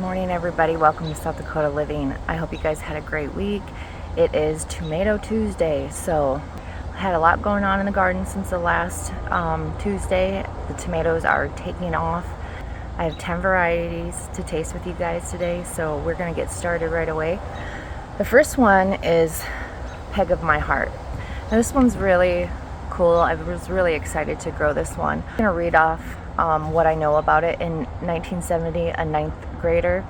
Morning everybody, welcome to South Dakota Living. I hope you guys had a great week. It is Tomato Tuesday, so I had a lot going on in the garden since the last Tuesday. The tomatoes are taking off. I have 10 varieties to taste with you guys today, so we're going to get started right away. The first one is Peg of My Heart. Now, this one's really cool. I was really excited to grow this one. I'm going to read off what I know about it. In 1970, a ninth grader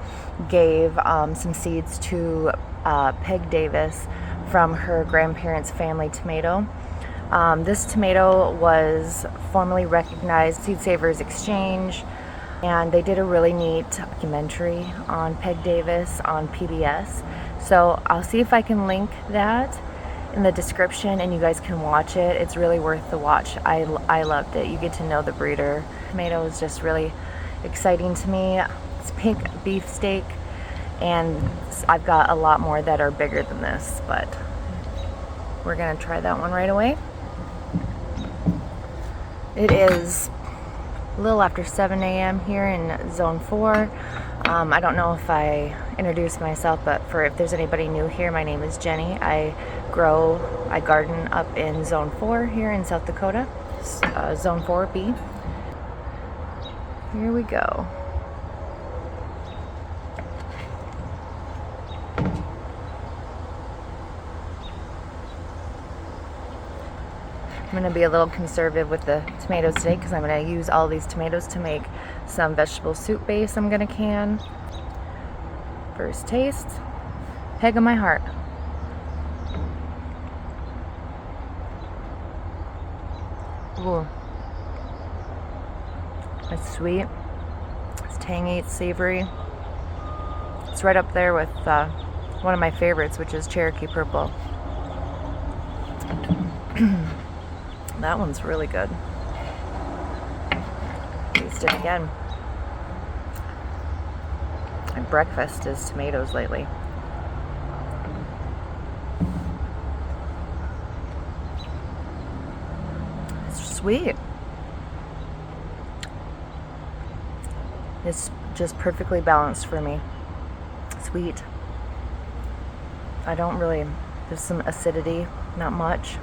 gave some seeds to Peg Davis from her grandparents' family tomato. This tomato was formally recognized Seed Savers Exchange, and they did a really neat documentary on Peg Davis on PBS. So I'll see if I can link that in the description and you guys can watch it. It's really worth the watch. I loved it. You get to know the breeder. Tomato is just really exciting to me. It's pink beefsteak, and I've got a lot more that are bigger than this, but we're gonna try that one right away. It is a little after 7 a.m. here in Zone 4. I don't know if I introduced myself, but if there's anybody new here, my name is Jenny. I garden up in Zone 4 here in South Dakota, Zone 4B. Here we go. I'm going to be a little conservative with the tomatoes today because I'm going to use all these tomatoes to make some vegetable soup base I'm going to can. First taste, Peg of My Heart. Ooh. It's sweet, it's tangy, it's savory. It's right up there with one of my favorites, which is Cherokee Purple. That one's really good. Taste it again. My breakfast is tomatoes lately. It's sweet. It's just perfectly balanced for me. Sweet. There's some acidity, not much.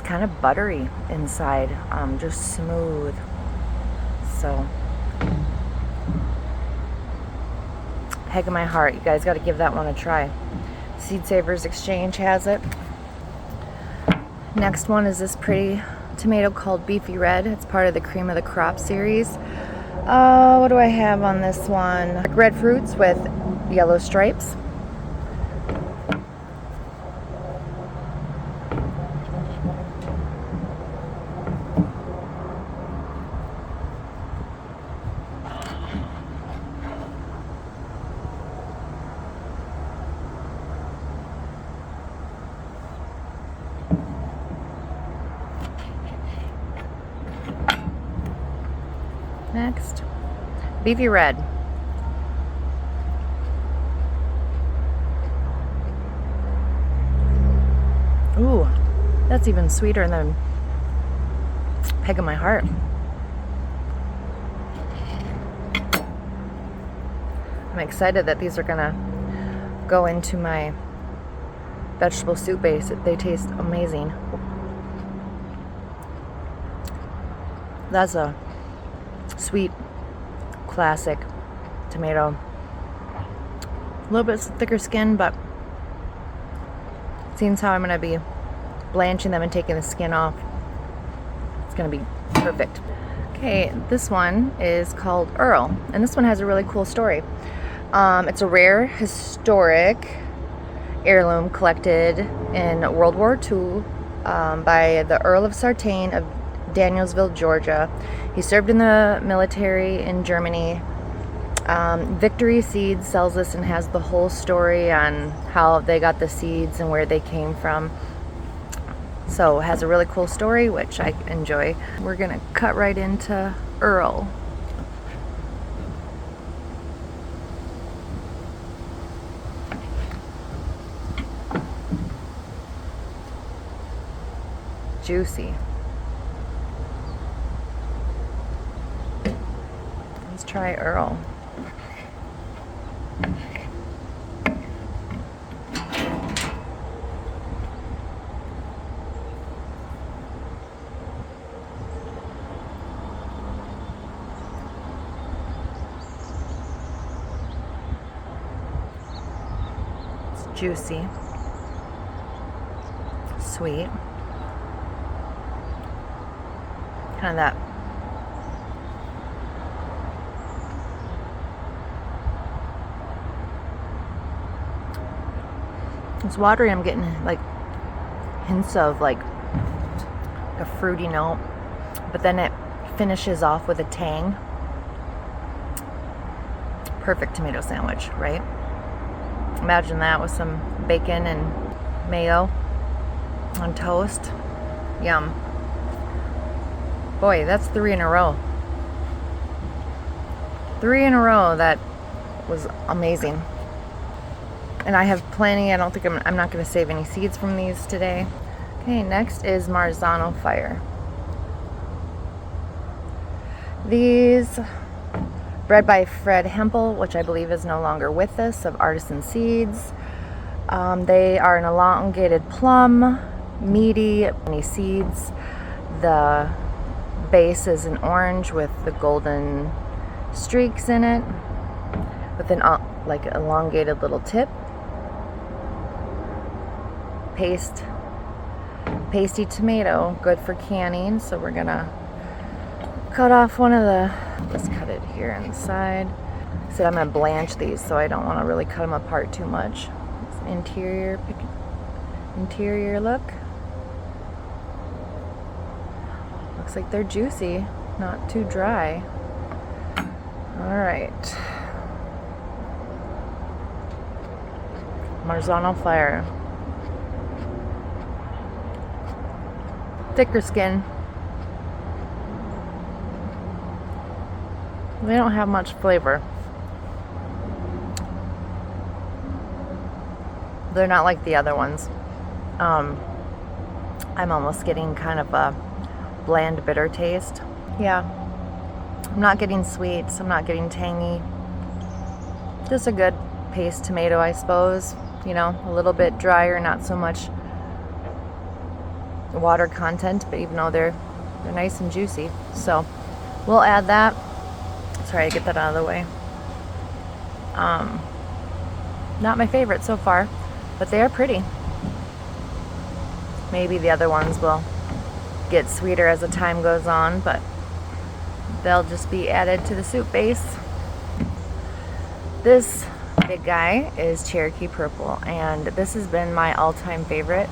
Kind of buttery inside, just smooth. So, Peg of My Heart, you guys got to give that one a try. Seed Savers Exchange has it. Next one is this pretty tomato called Beefy Red. It's part of the Cream of the Crop series. What do I have on this one? Red fruits with yellow stripes. Next, Beefy Red. Ooh, that's even sweeter than Peg of My Heart. I'm excited that these are gonna go into my vegetable soup base. They taste amazing. That's a sweet, classic tomato. A little bit thicker skin, but seeing how I'm going to be blanching them and taking the skin off, it's going to be perfect. Okay, this one is called Earl, and this one has a really cool story. It's a rare, historic heirloom collected in World War II by the Earl of Sartain of Danielsville, Georgia. He served in the military in Germany. Victory Seeds sells this and has the whole story on how they got the seeds and where they came from. So it has a really cool story, which I enjoy. We're gonna cut right into Earl. Juicy. try Earl. It's juicy, sweet, kind of that it's watery. I'm getting like hints of like a fruity note, but then it finishes off with a tang. Perfect tomato sandwich, right? Imagine that with some bacon and mayo on toast. Yum. Boy, that's 3 in a row. 3 in a row. That was amazing. And I have plenty. I don't think I'm not going to save any seeds from these today. Okay, next is Marzano Fire. These bred by Fred Hempel, which I believe is no longer with us, of Artisan Seeds. They are an elongated plum, meaty seeds. The base is an orange with the golden streaks in it, with an like elongated little tip. Pasty tomato, good for canning. So we're gonna cut off one of the, let's cut it here inside. So I'm gonna blanch these, so I don't want to really cut them apart too much. It's interior look. Looks like they're juicy, not too dry. All right, Marzano Fire. Thicker skin. They don't have much flavor. They're not like the other ones. I'm almost getting kind of a bland, bitter taste. Yeah. I'm not getting sweets. I'm not getting tangy. Just a good paste tomato, I suppose. You know, a little bit drier, not so much water content, but even though they're nice and juicy. So we'll add that. Sorry to get that out of the way. Not my favorite so far, but they are pretty. Maybe the other ones will get sweeter as the time goes on, but they'll just be added to the soup base. This big guy is Cherokee Purple, and this has been my all-time favorite.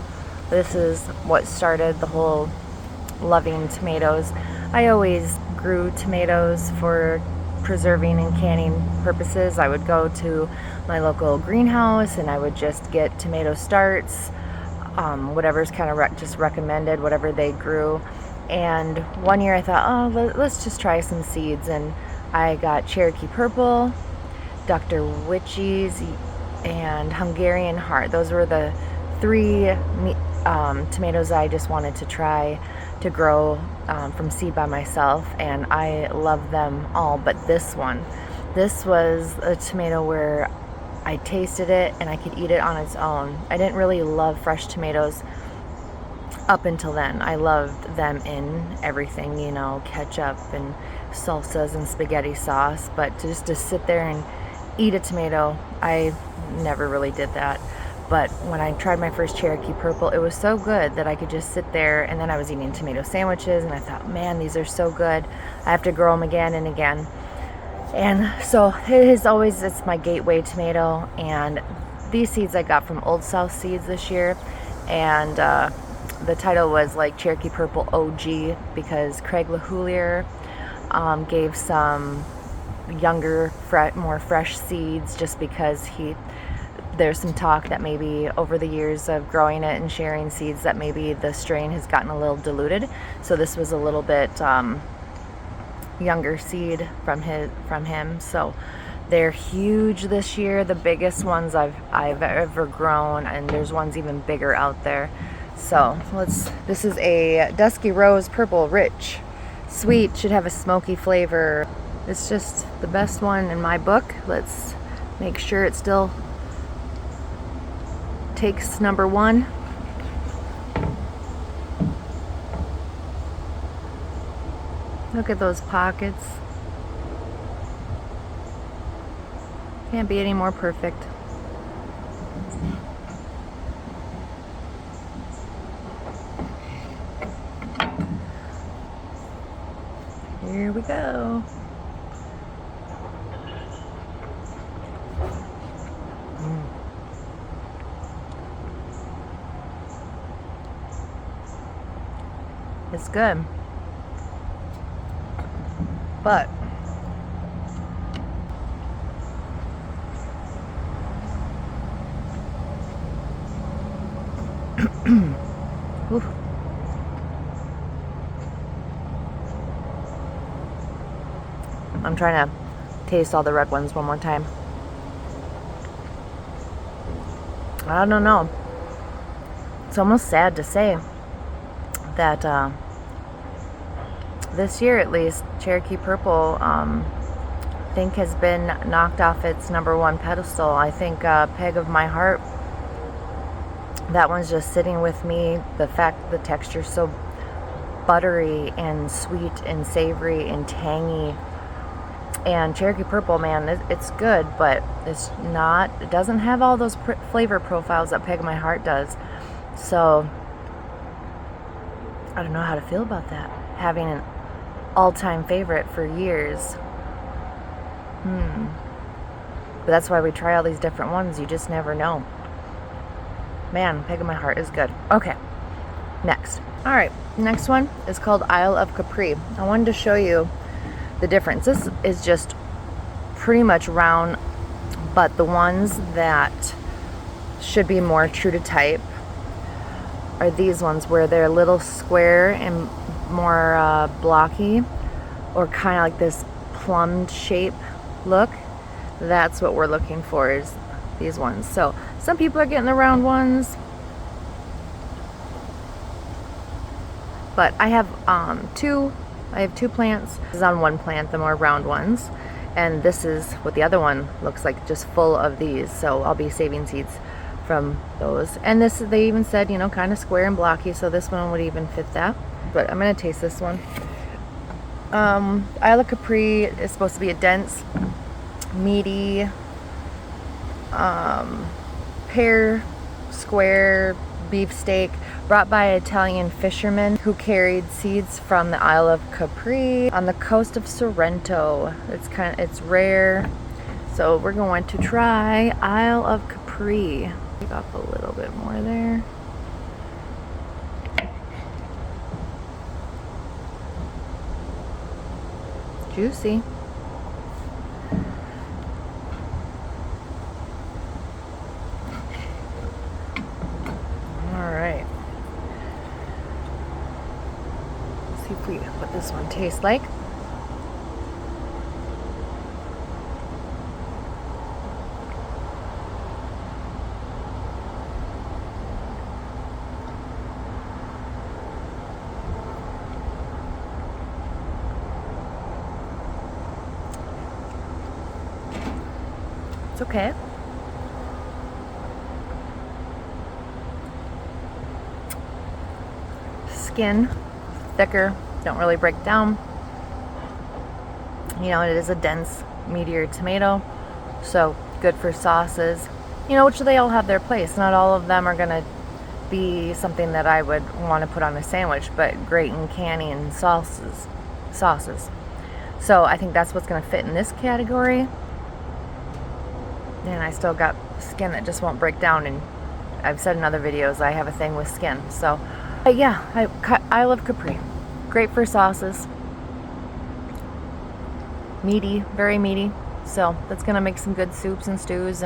This is what started the whole loving tomatoes. I always grew tomatoes for preserving and canning purposes. I would go to my local greenhouse and I would just get tomato starts, whatever's kind of just recommended, whatever they grew. And one year I thought, oh, let's just try some seeds, and I got Cherokee Purple, Dr. Witchy's, and Hungarian Heart. Those were the 3 tomatoes I just wanted to try to grow from seed by myself, and I love them all. But this was a tomato where I tasted it and I could eat it on its own. I didn't really love fresh tomatoes up until then. I loved them in everything, you know, ketchup and salsas and spaghetti sauce, but just to sit there and eat a tomato, I never really did that. But when I tried my first Cherokee Purple, it was so good that I could just sit there, and then I was eating tomato sandwiches, and I thought, man, these are so good. I have to grow them again and again. And so it's my gateway tomato. And these seeds I got from Old South Seeds this year, and the title was like Cherokee Purple OG because Craig LaHoulier gave some younger, more fresh seeds, just because there's some talk that maybe over the years of growing it and sharing seeds that maybe the strain has gotten a little diluted. So this was a little bit younger seed from him. So they're huge this year, the biggest ones I've ever grown, and there's ones even bigger out there. So this is a Dusky Rose Purple, rich, sweet, should have a smoky flavor. It's just the best one in my book. Let's make sure it still takes number one. Look at those pockets. Can't be any more perfect. Here we go. It's good. But oof. I'm trying to taste all the red ones one more time. I don't know. It's almost sad to say that this year at least, Cherokee Purple I think has been knocked off its number one pedestal. I think Peg of My Heart, that one's just sitting with me. The fact the texture's so buttery and sweet and savory and tangy. And Cherokee Purple, man, it's good, but it's not, it doesn't have all those flavor profiles that Peg of My Heart does. So I don't know how to feel about that, having an all-time favorite for years. But that's why we try all these different ones. You just never know. Man, Peg of My Heart is good. Okay, next. All right, next one is called Isle of Capri. I wanted to show you the difference. This is just pretty much round, but the ones that should be more true to type are these ones where they're a little square and more blocky, or kind of like this plumbed shape look. That's what we're looking for, is these ones. So some people are getting the round ones, but I have two plants. This is on one plant, the more round ones, and this is what the other one looks like, just full of these. So I'll be saving seeds from those. And this, they even said, you know, kind of square and blocky, so this one would even fit that. But I'm gonna taste this one. Isle of Capri is supposed to be a dense, meaty, pear square beefsteak brought by Italian fishermen who carried seeds from the Isle of Capri on the coast of Sorrento. It's rare, so we're going to try Isle of Capri. Take off a little bit more there. Juicy. Alright. Let's see what this one tastes like. It's okay. Skin thicker, don't really break down. You know, it is a dense, meatier tomato, so good for sauces. You know, which they all have their place. Not all of them are gonna be something that I would want to put on a sandwich, but great in canning sauces. So I think that's what's gonna fit in this category. And I still got skin that just won't break down, and I've said in other videos I have a thing with skin. So, but yeah, I love Capri. Great for sauces. Meaty, very meaty. So that's gonna make some good soups and stews.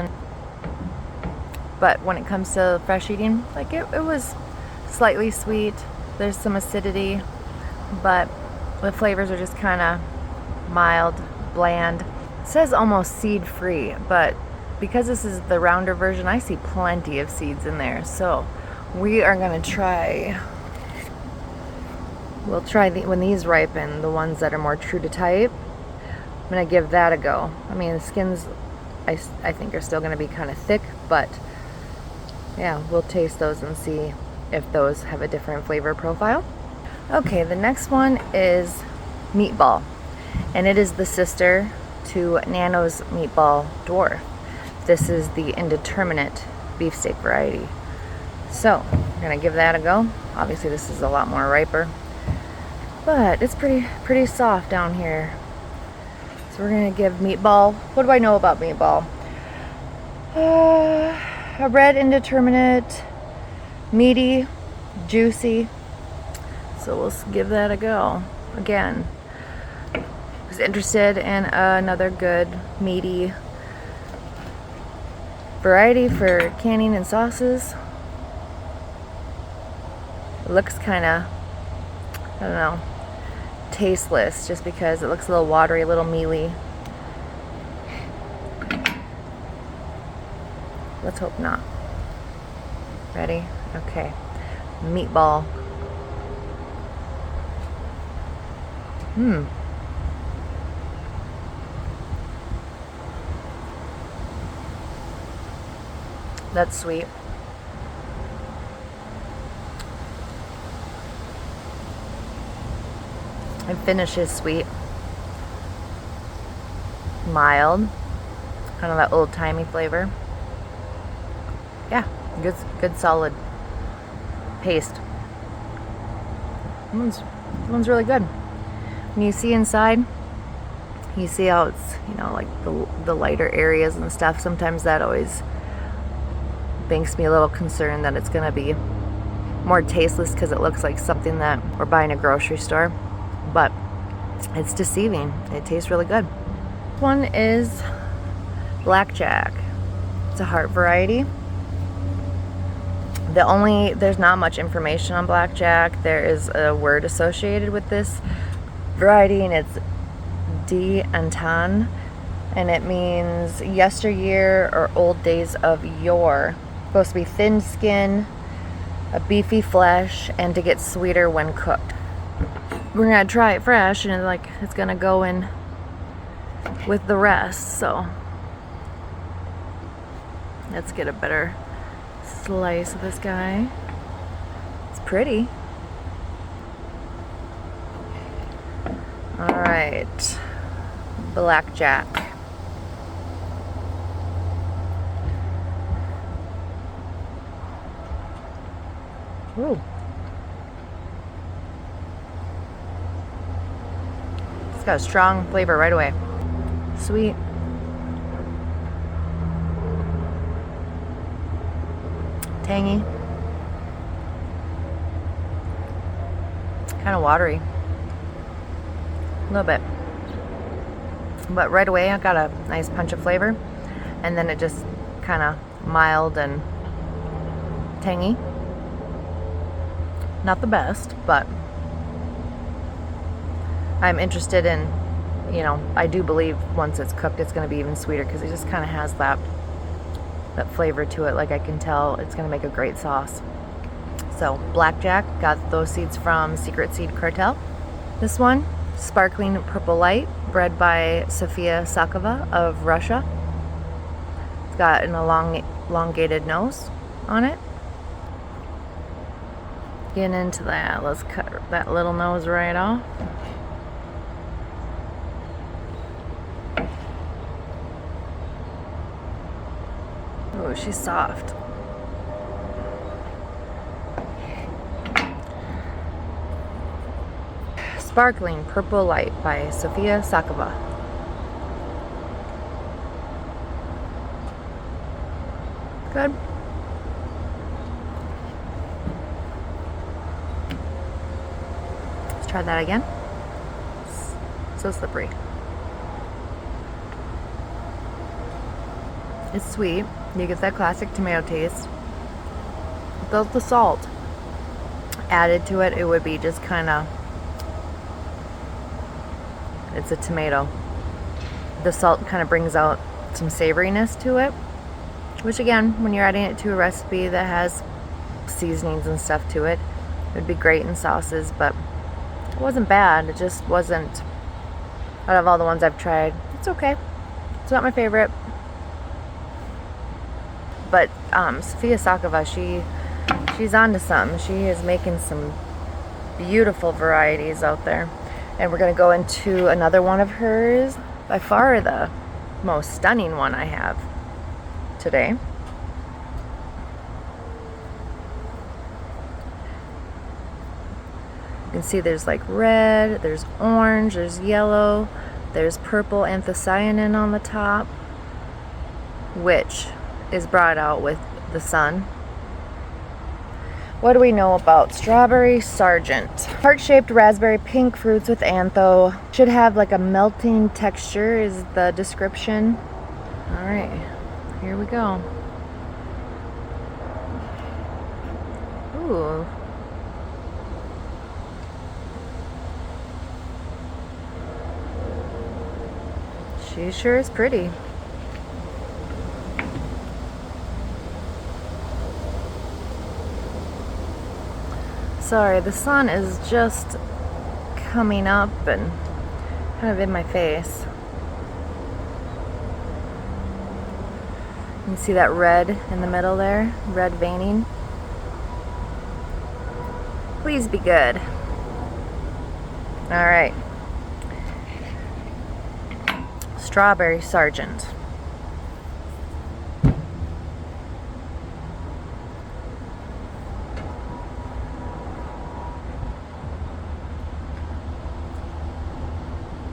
But when it comes to fresh eating, like it was slightly sweet. There's some acidity, but the flavors are just kind of mild, bland. It says almost seed-free, but because this is the rounder version, I see plenty of seeds in there. So we are gonna try, we'll try when these ripen, the ones that are more true to type. I'm gonna give that a go. I mean, the skins I think are still gonna be kind of thick, but yeah, we'll taste those and see if those have a different flavor profile. Okay, the next one is Meatball, and it is the sister to Nano's Meatball Dwarf. This is the indeterminate beefsteak variety. So, I'm gonna give that a go. Obviously this is a lot more riper, but it's pretty soft down here. So we're gonna give Meatball, what do I know about Meatball? A red indeterminate, meaty, juicy. So we'll give that a go. Again, I was interested in another good meaty variety for canning and sauces. It looks kind of, I don't know, tasteless just because it looks a little watery, a little mealy. Let's hope not. Ready? Okay. Meatball. That's sweet. And finish is sweet. Mild. Kind of that old-timey flavor. Yeah, good solid paste. This one's really good. When you see inside, you see how it's, you know, like the lighter areas and stuff. Sometimes that always makes me a little concerned that it's gonna be more tasteless because it looks like something that we're buying at a grocery store, but it's deceiving. It tastes really good. One is Blackjack. It's a heart variety. There's not much information on Blackjack. There is a word associated with this variety, and it's d'antan, and it means yesteryear or old days of yore. Supposed to be thin skin, a beefy flesh, and to get sweeter when cooked. We're gonna try it fresh, and it's gonna go in with the rest. So let's get a better slice of this guy. It's pretty. All right, Blackjack. Ooh. It's got a strong flavor right away. Sweet. Tangy. Kind of watery. A little bit. But right away I got a nice punch of flavor. And then it just kind of mild and tangy. Not the best, but I'm interested in, you know, I do believe once it's cooked it's going to be even sweeter because it just kind of has that flavor to it. Like I can tell it's going to make a great sauce. So Blackjack, got those seeds from Secret Seed Cartel. This one, Sparkling Purple Light, bred by Sofia Sakova of Russia. It's got an elongated nose on it. Getting into that, let's cut that little nose right off. Oh, she's soft. Sparkling Purple Light by Sofia Sakova. Good. Let's try that again. So slippery. It's sweet. You get that classic tomato taste. Without the salt added to it, it would be just kind of, it's a tomato. The salt kind of brings out some savoriness to it, which again, when you're adding it to a recipe that has seasonings and stuff to it, it would be great in sauces, but it wasn't bad. It just wasn't out of all the ones I've tried. It's okay. It's not my favorite. But Sophia Sakova, she's onto something. She is making some beautiful varieties out there. And we're going to go into another one of hers. By far the most stunning one I have today. You can see there's like red, there's orange, there's yellow, there's purple anthocyanin on the top, which is brought out with the sun. What do we know about Strawberry Sergeant? Heart-shaped raspberry pink fruits with antho. Should have like a melting texture is the description. All right, here we go. Ooh. She sure is pretty. Sorry, the sun is just coming up and kind of in my face. You can see that red in the middle there, red veining. Please be good. All right. Strawberry Sergeant.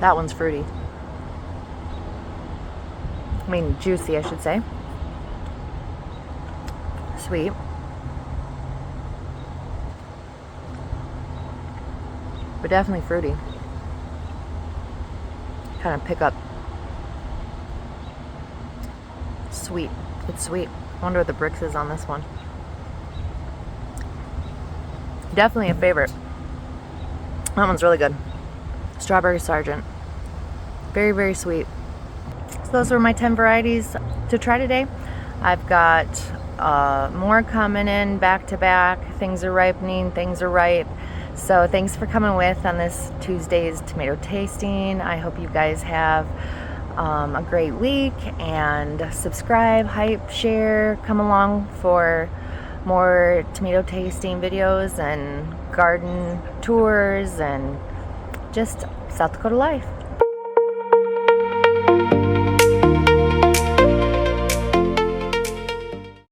That one's fruity. I mean, juicy, I should say. Sweet. But definitely fruity. Kind of pick up sweet. It's sweet. I wonder what the Brix is on this one. Definitely a favorite. That one's really good. Strawberry Sergeant. Very, very sweet. So those were my 10 varieties to try today. I've got more coming in back to back. Things are ripening, things are ripe. So thanks for coming with on this Tuesday's tomato tasting. I hope you guys have a great week, and subscribe, hype, share, come along for more tomato tasting videos and garden tours and just South Dakota life.